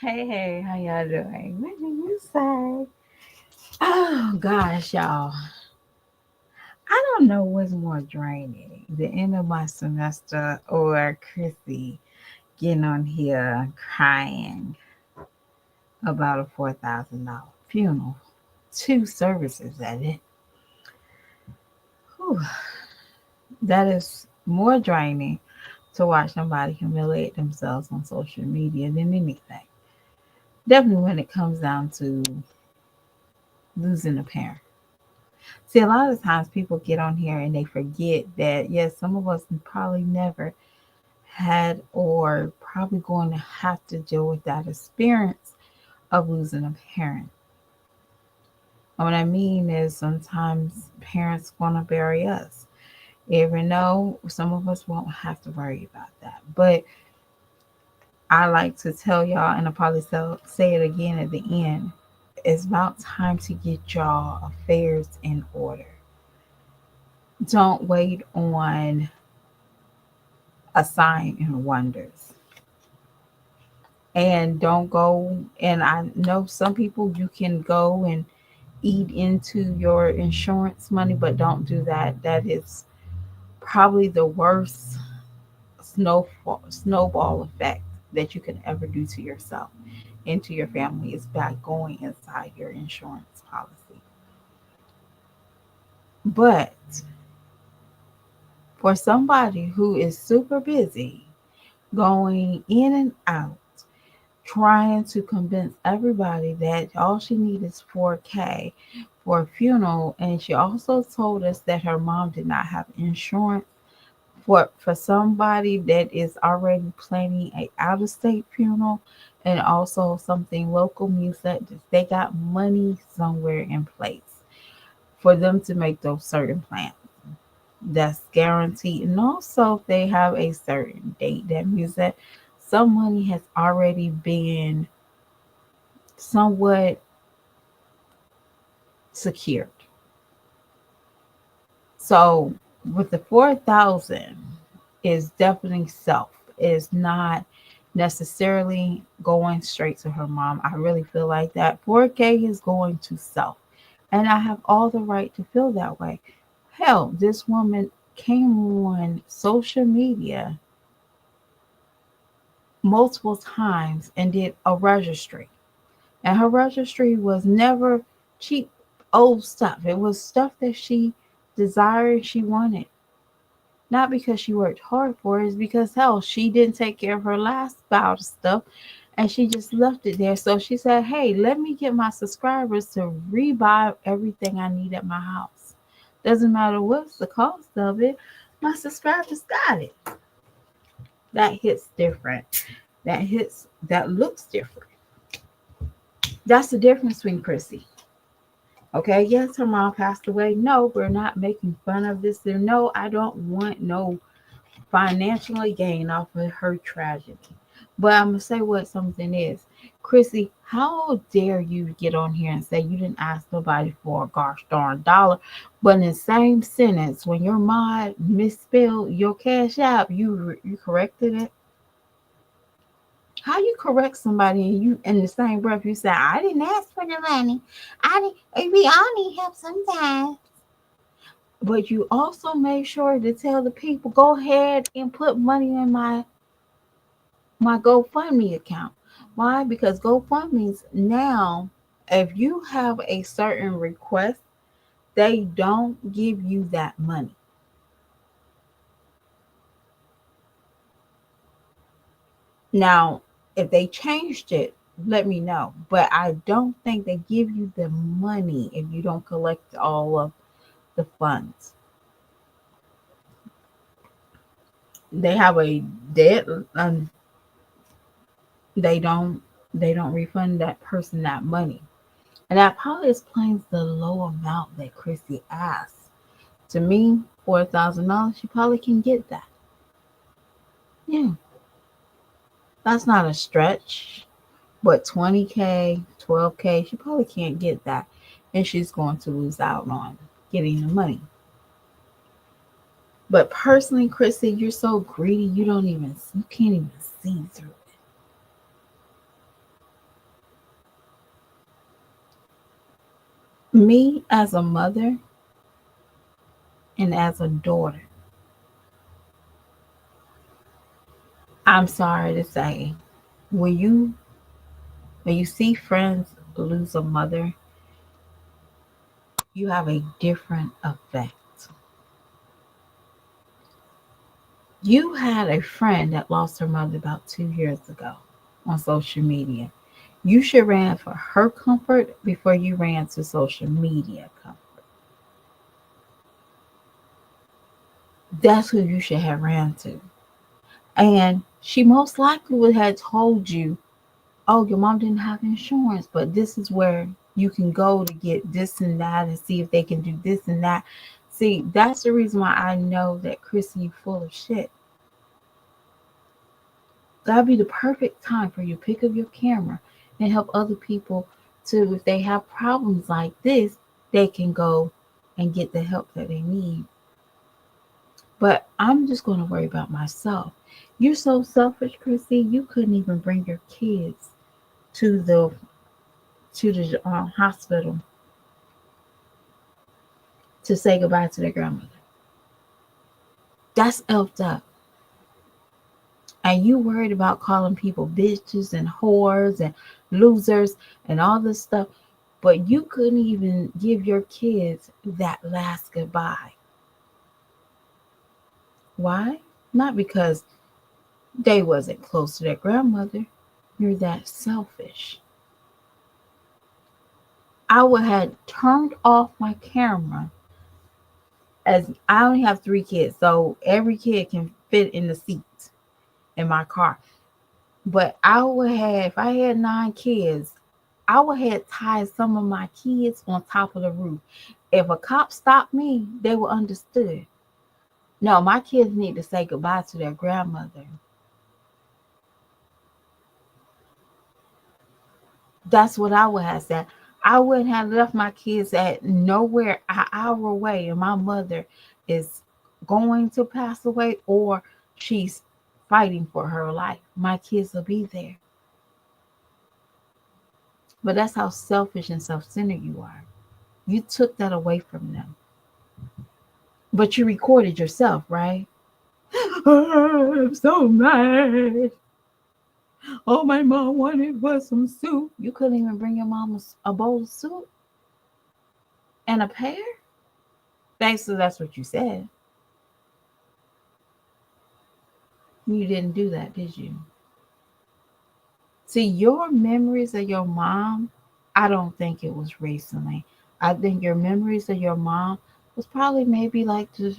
Hey, how y'all doing? What did you say? Oh gosh, y'all. I don't know what's more draining, the end of my semester or Chrissy getting on here crying about a $4,000 funeral. Two services at it. Whew. That is more draining to watch somebody humiliate themselves on social media than anything. Definitely when it comes down to losing a parent. See, a lot of times people get on here and they forget that, yes, some of us probably never had or probably going to have to deal with that experience of losing a parent. And what I mean is sometimes parents want to bury us, even though some of us won't have to worry about that. But I like to tell y'all, and I'll probably say it again at the end, it's about time to get y'all affairs in order. Don't wait on a sign and wonders. And don't go, and I know some people you can go and eat into your insurance money, but don't do that. That is probably the worst snowball effect that you can ever do to yourself and to your family is by going inside your insurance policy. But for somebody who is super busy going in and out trying to convince everybody that all she needs is 4K for a funeral. And she also told us that her mom did not have insurance for somebody that is already planning a out of state funeral and also something local means that they got money somewhere in place for them to make those certain plans. That's guaranteed. And also if they have a certain date, that means that some money has already been somewhat secured. So with the 4,000 is definitely self. It's not necessarily going straight to her mom. I really feel like that 4K is going to self. And I have all the right to feel that way. Hell, this woman came on social media multiple times and did a registry. And her registry was never cheap old stuff. It was stuff that she desired, she wanted. Not because she worked hard for it, it's because hell, she didn't take care of her last bout of stuff and she just left it there. So she said, hey, let me get my subscribers to rebuy everything I need at my house. Doesn't matter what's the cost of it, my subscribers got it. That hits different. That looks different. That's the difference between Chrissy. Okay, yes, her mom passed away. No, we're not making fun of this. No, I don't want no financially gain off of her tragedy. But I'm gonna say what something is. Chrissy, how dare you get on here and say you didn't ask nobody for a gosh darn dollar, but in the same sentence, when your mod misspelled your cash app, you corrected it? How you correct somebody and you in the same breath you say, I didn't ask for the money. I didn't we all need help sometimes. But you also made sure to tell the people, go ahead and put money in my GoFundMe account. Why? Because GoFundMe's now, if you have a certain request, they don't give you that money. Now, if they changed it, let me know. But I don't think they give you the money if you don't collect all of the funds. They have a debt. They don't. They don't refund that person that money. And that probably explains the low amount that Chrissy asked. To me, $4,000, she probably can get that. Yeah, that's not a stretch. But 20K, 12K, she probably can't get that. And she's going to lose out on getting the money. But personally, Chrissy, you're so greedy, you can't even see through it. Me as a mother and as a daughter, I'm sorry to say, when you when you see friends lose a mother, you have a different effect. You had a friend that lost her mother about 2 years ago on social media. You should ran for her comfort before you ran to social media comfort. That's who you should have ran to. And she most likely would have told you, oh, your mom didn't have insurance, but this is where you can go to get this and that and see if they can do this and that. See, that's the reason why I know that Chrissy, you full of shit. That'd be the perfect time for you to pick up your camera and help other people to, if they have problems like this, they can go and get the help that they need. But I'm just going to worry about myself. You're so selfish, Chrissy. You couldn't even bring your kids to the hospital to say goodbye to their grandmother. That's elfed up. And you worried about calling people bitches and whores and losers and all this stuff, but you couldn't even give your kids that last goodbye. Why? Not because they wasn't close to their grandmother. You're that selfish. I would have turned off my camera, as I only have 3 kids, so every kid can fit in the seat in my car. But I would have, if I had 9 kids, I would have tied some of my kids on top of the roof. If a cop stopped me, they would understood. No, my kids need to say goodbye to their grandmother. That's what I would have said. I wouldn't have left my kids at nowhere an hour away, and my mother is going to pass away or she's fighting for her life. My kids will be there. But that's how selfish and self centered you are. You took that away from them. But you recorded yourself, right? I'm so mad. All my mom wanted was some soup. You couldn't even bring your mom a bowl of soup and a pear? Basically, that's what you said. You didn't do that, did you? See, your memories of your mom, I don't think it was recently. I think your memories of your mom was probably maybe like the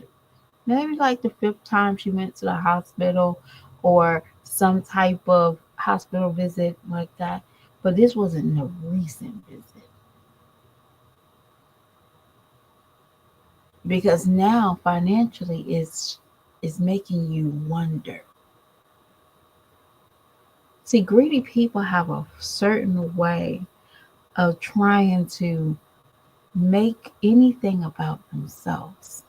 fifth time she went to the hospital or some type of hospital visit like that. But this wasn't a recent visit. Because now financially is making you wonder. See, greedy people have a certain way of trying to make anything about themselves.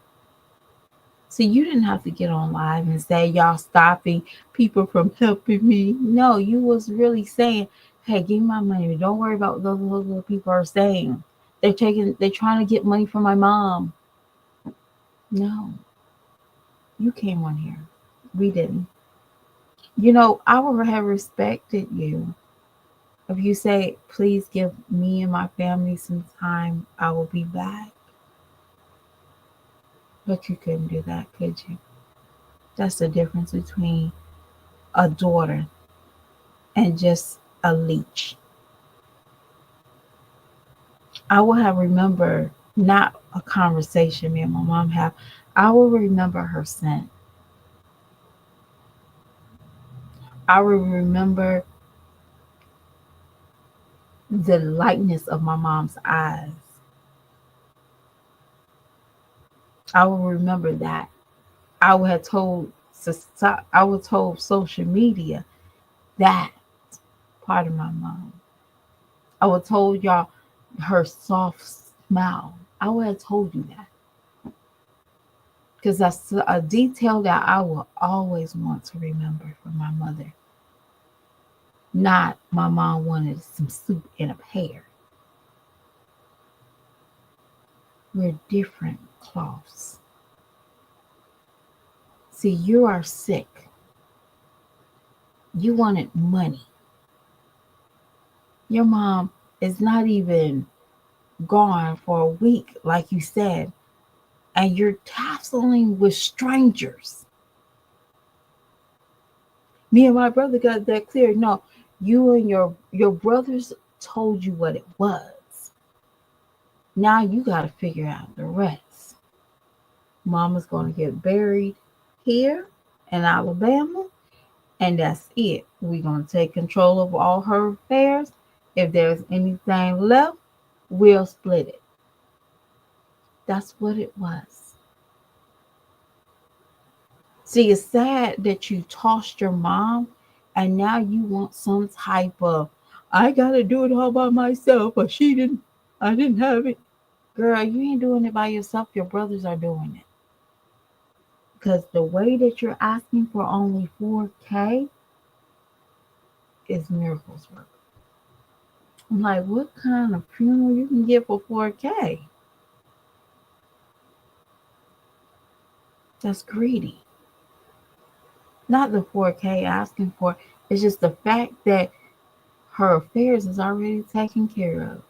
See, you didn't have to get on live and say y'all stopping people from helping me. No, you was really saying, hey, give me my money. Don't worry about what those little people are saying. They're trying to get money from my mom. No, you came on here. We didn't. I would have respected you if you say, please give me and my family some time. I will be back. But you couldn't do that, could you? That's the difference between a daughter and just a leech. I will have remember not a conversation me and my mom have. I will remember her scent. I will remember the lightness of my mom's eyes. I will remember that. I would have told I would told social media that part of my mom. I would told y'all her soft smile. I would have told you that because that's a detail that I will always want to remember from my mother. Not my mom wanted some soup and a pear. We're different cloths. See, you are sick. You wanted money. Your mom is not even gone for a week, like you said, and you're tasseling with strangers. Me and my brother got that clear. No, you and your brothers told you what it was. Now you got to figure out the rest. Mama's going to get buried here in Alabama, and that's it. We're going to take control of all her affairs. If there's anything left, we'll split it. That's what it was. See, it's sad that you tossed your mom and now you want some type of, I got to do it all by myself, but I didn't have it. Girl, you ain't doing it by yourself. Your brothers are doing it. Because the way that you're asking for only 4K is miracles work. I'm like, what kind of funeral you can get for 4K? That's greedy. Not the 4K asking for, it's just the fact that her affairs is already taken care of.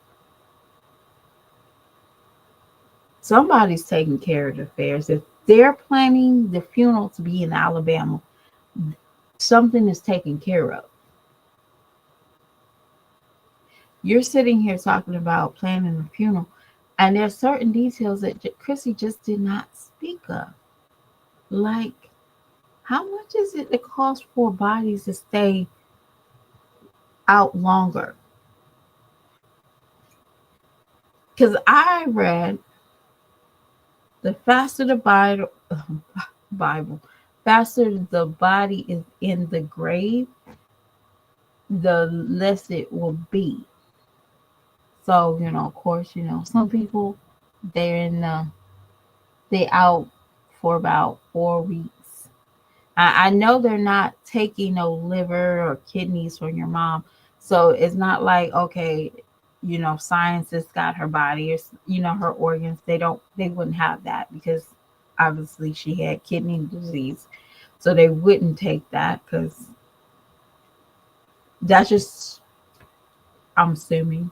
Somebody's taking care of the affairs. If they're planning the funeral to be in Alabama, something is taken care of. You're sitting here talking about planning a funeral, and there's certain details that Chrissy just did not speak of. Like, how much is it to cost for bodies to stay out longer? Because I read the faster the Bible, faster the body is in the grave, the less it will be. So, of course, some people they're in they out for about 4 weeks. I know they're not taking no liver or kidneys from your mom. So it's not like, okay, science has got her body or her organs. They wouldn't have that because obviously she had kidney disease. So they wouldn't take that because that's just, I'm assuming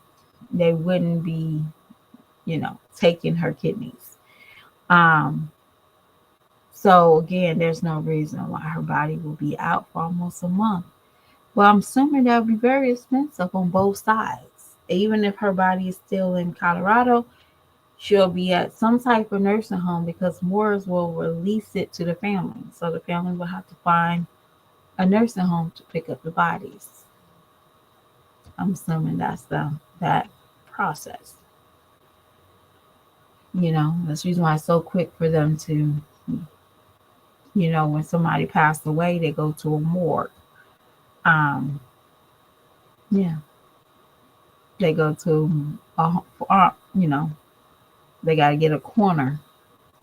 they wouldn't be, taking her kidneys. Um, so again, there's no reason why her body will be out for almost a month. Well, I'm assuming that would be very expensive on both sides. Even if her body is still in Colorado, she'll be at some type of nursing home because Moores will release it to the family. So the family will have to find a nursing home to pick up the bodies. I'm assuming that's that process. That's the reason why it's so quick for them to, when somebody passed away, they go to a morgue. Um, yeah, they go to they got to get a corner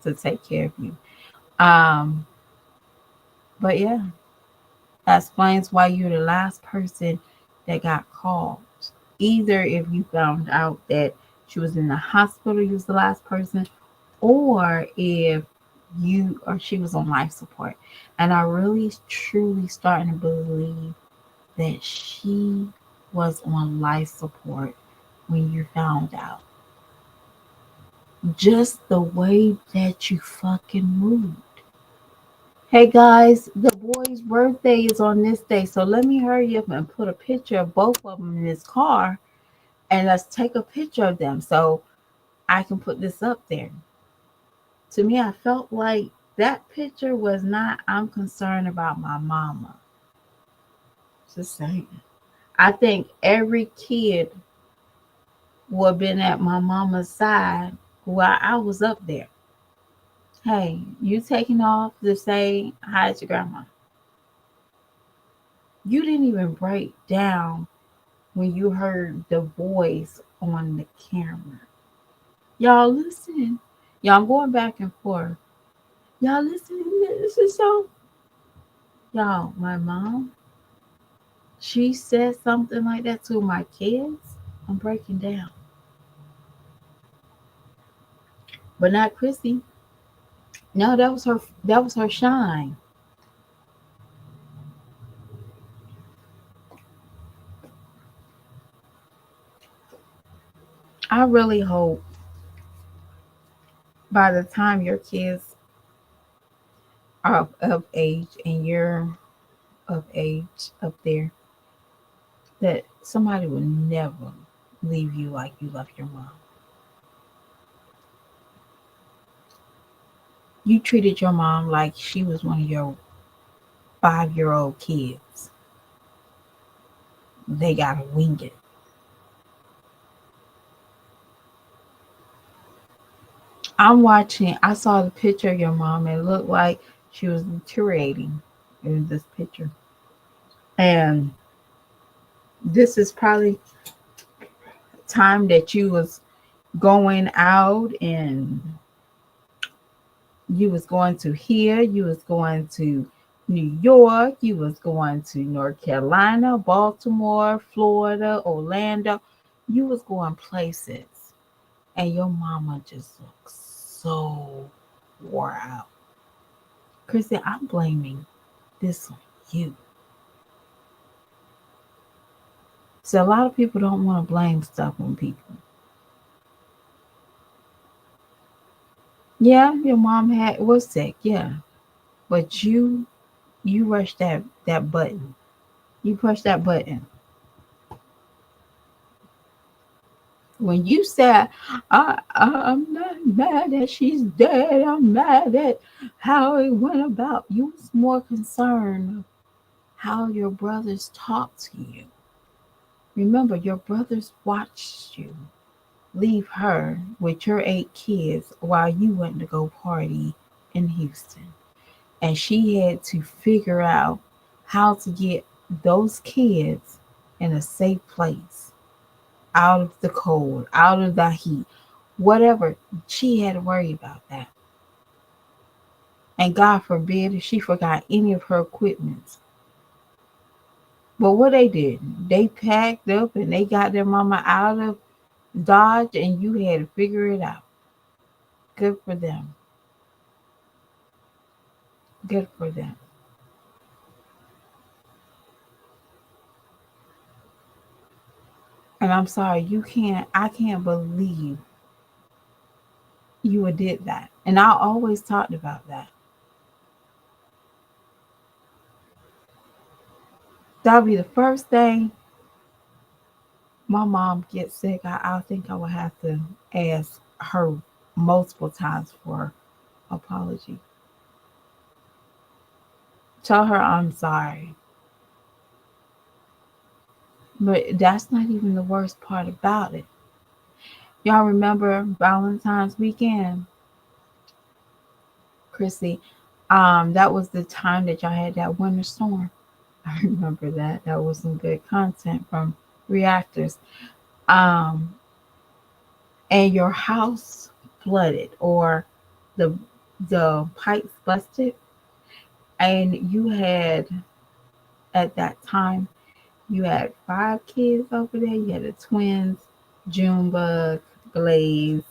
to take care of you. Um, but yeah, that explains why you're the last person that got called. Either if you found out that she was in the hospital, you was the last person, or if you or she was on life support. And I really truly starting to believe that she was on life support when you found out. Just the way that you fucking moved. Hey guys, the boy's birthday is on this day, so let me hurry up and put a picture of both of them in this car and let's take a picture of them so I can put this up there. To me, I felt like that picture was not, I'm concerned about my mama. Just saying. I think every kid would have been at my mama's side while I was up there. Hey, you taking off to say hi to grandma. You didn't even break down when you heard the voice on the camera. Y'all listen. Y'all, I'm going back and forth. Y'all listening to this is so. Y'all, my mom, she said something like that to my kids. I'm breaking down. but not Chrissy. No, that was her. That was her shine. I really hope by the time your kids are of age and you're of age up there, that somebody will never leave you like you left your mom. You treated your mom like she was one of your 5-year old kids. They gotta wing it. I'm watching. I saw the picture of your mom. It looked like she was deteriorating in this picture. And this is probably time that you was going out and you was going to here, you was going to New York, you was going to North Carolina, Baltimore, Florida, Orlando. You was going places. And your mama just looks so wore out. Chrissy, I'm blaming this on you. So a lot of people don't want to blame stuff on people. Yeah, your mom was sick, yeah. But you rushed that button. You pushed that button. When you said, I'm not mad that she's dead, I'm mad at how it went about. You was more concerned how your brothers talked to you. Remember, your brothers watched you leave her with your 8 kids while you went to go party in Houston. And she had to figure out how to get those kids in a safe place, out of the cold, out of the heat, whatever. She had to worry about that. And God forbid if she forgot any of her equipment. But what they did, they packed up and they got their mama out of Dodge, and you had to figure it out. Good for them. Good for them. And I'm sorry, I can't believe you would did that. And I always talked about that. That'll be the first thing my mom gets sick. I think I would have to ask her multiple times for apology. Tell her I'm sorry. But that's not even the worst part about it. Y'all remember Valentine's weekend, Chrissy? That was the time that y'all had that winter storm. I remember that. That was some good content from reactors. Um, and your house flooded or the pipes busted, and you had at that time you had 5 kids over there. You had the twins, Junebug, Blaze.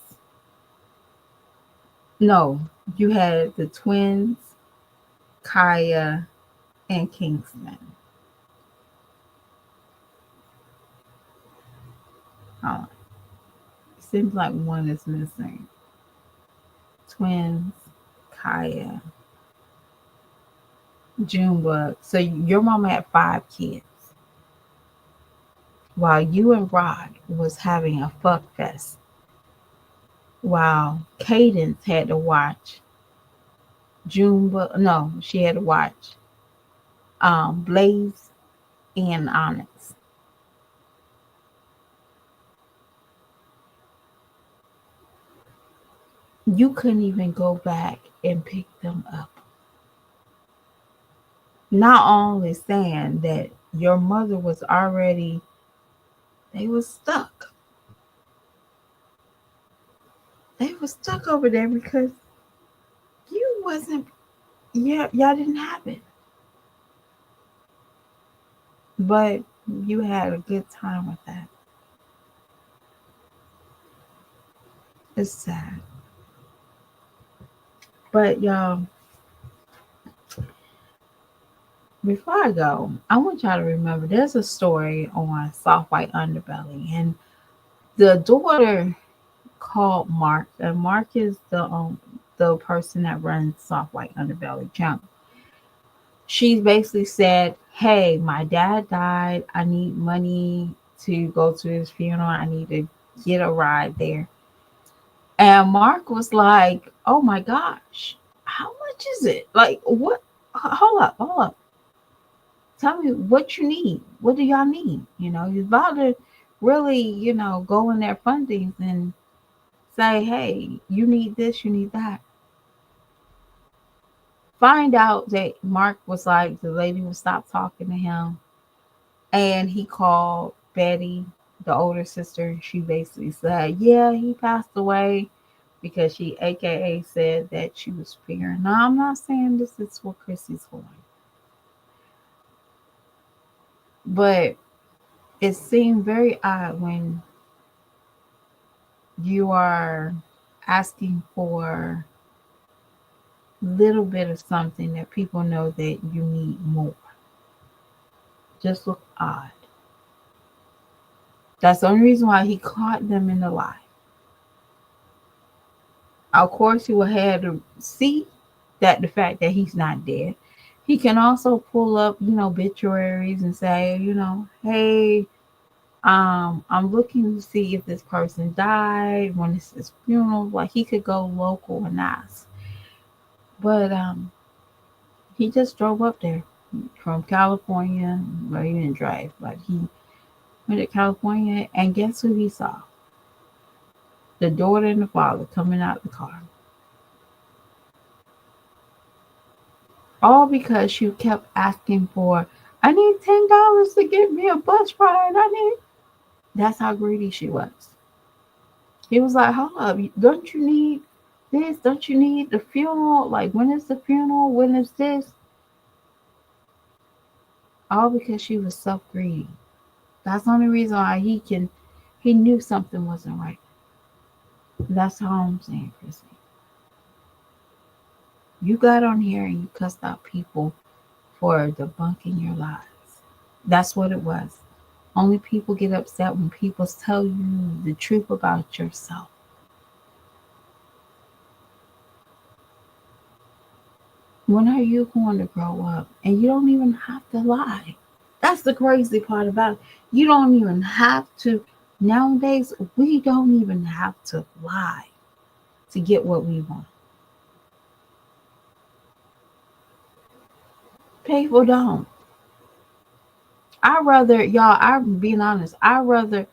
No, you had the twins, Kaya, and Kingston. Oh, it seems like one is missing. Twins, Kaya, Junebug. So your mama had 5 kids, while you and Rod was having a fuck fest. While Cadence had to watch Junebug. No, she had to watch Blaze and Onyx. You couldn't even go back and pick them up. Not only saying that your mother was already, they were stuck. They were stuck over there because you wasn't, yeah, y'all didn't have it. But you had a good time with that. It's sad. But y'all, before I go, I want y'all to remember there's a story on Soft White Underbelly, and the daughter called Mark, and Mark is the person that runs Soft White Underbelly channel. She basically said, "Hey, my dad died. I need money to go to his funeral. I need to get a ride there." And Mark was like, "Oh my gosh, how much is it? Like, what? Hold up, hold up. Tell me what you need. What do y'all need? You know, he's about to really, go in their fundings and say, hey, you need this, you need that." Find out that Mark was like, the lady would stop talking to him. And he called Betty, the older sister, and she basically said, yeah, he passed away because she AKA said that she was fearing. Now, I'm not saying this is what Chrissy's going, but it seemed very odd when you are asking for little bit of something that people know that you need more. Just look odd. That's the only reason why he caught them in the lie. Of course, he will have to see that the fact that he's not dead. He can also pull up, obituaries and say, hey, I'm looking to see if this person died when it's his funeral. Like he could go local and ask. But he just drove up there from California. Well, he didn't drive, but he went to California, and guess who he saw? The daughter and the father coming out the car. All because she kept asking for, I need $10 to get me a bus ride. I need. That's how greedy she was. He was like, hold up, don't you need this? Don't you need the funeral? Like, when is the funeral? When is this? All because she was self greedy. That's the only reason why he knew something wasn't right. That's all I'm saying, Chrissy. You got on here and you cussed out people for debunking your lies. That's what it was. Only people get upset when people tell you the truth about yourself. When are you going to grow up? And you don't even have to lie. That's the crazy part about it. You don't even have to. Nowadays, we don't even have to lie to get what we want. People don't. I'm being honest, I'd rather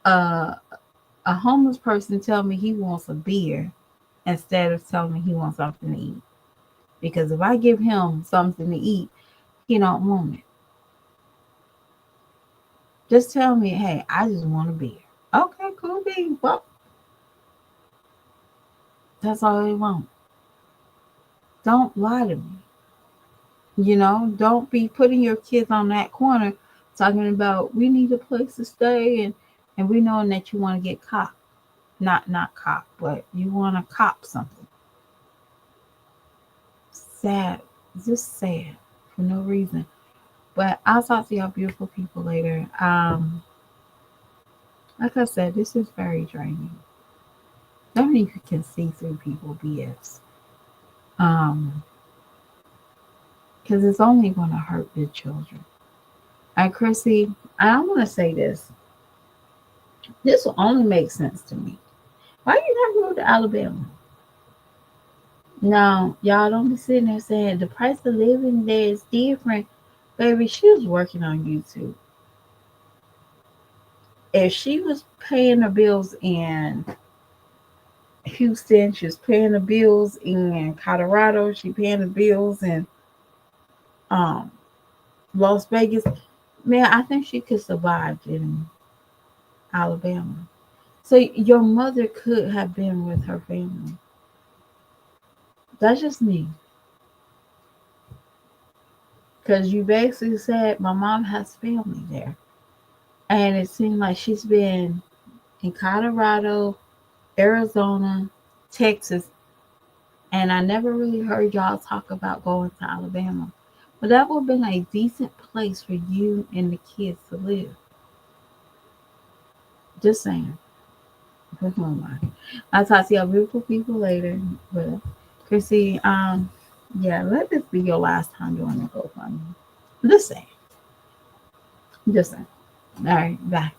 uh, a homeless person tell me he wants a beer instead of telling me he wants something to eat. Because if I give him something to eat, he don't want it. Just tell me, hey, I just want a beer. Okay, cool bean. Well, that's all they want. Don't lie to me. Don't be putting your kids on that corner talking about we need a place to stay and we knowing that you want to get caught. Not cop, but you want to cop something. Sad. Just sad for no reason. But I'll talk to y'all beautiful people later. Like I said, this is very draining. I don't think you can see through people BS. Um, because it's only gonna hurt the children. And Chrissy, I'm gonna say this. This will only make sense to me. Why you not go to Alabama? Now, y'all don't be sitting there saying the price of living there is different. Baby, she was working on YouTube. If she was paying her bills in Houston, she was paying the bills in Colorado, she paying the bills in um, Las Vegas. Man, I think she could survive in Alabama. So your mother could have been with her family. That's just me. Because you basically said my mom has family there. And it seemed like she's been in Colorado, Arizona, Texas, And I never really heard y'all talk about going to Alabama. But that would have been a decent place for you and the kids to live. Just saying. With my mind. I'll talk to y'all beautiful people later. But Chrissy, yeah, let this be your last time doing the GoFundMe. Just saying. Just saying. All right, bye.